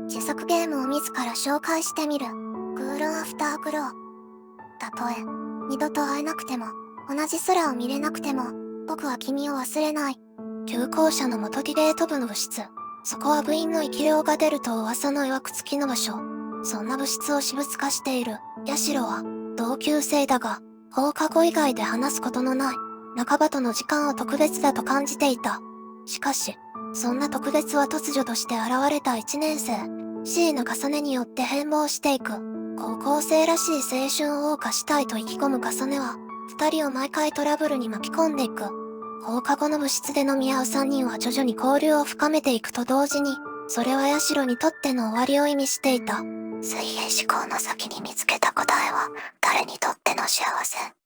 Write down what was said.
自作ゲームを自ら紹介してみる。クールアフターグロー。たとえ、二度と会えなくても、同じ空を見れなくても、僕は君を忘れない。旧校舎の元ディベート部の部室。そこは部員の生き量が出ると噂の曰く付きの場所。そんな部室を私物化している、ヤシロは、同級生だが、放課後以外で話すことのない、仲間との時間を特別だと感じていた。しかし、そんな特別は突如として現れた1年生。C の重ねによって変貌していく。高校生らしい青春を謳歌したいと意気込む重ねは、二人を毎回トラブルに巻き込んでいく。放課後の部室で飲み合う三人は徐々に交流を深めていくと同時に、それはヤシロにとっての終わりを意味していた。水泳思考の先に見つけた答えは、誰にとっての幸せ。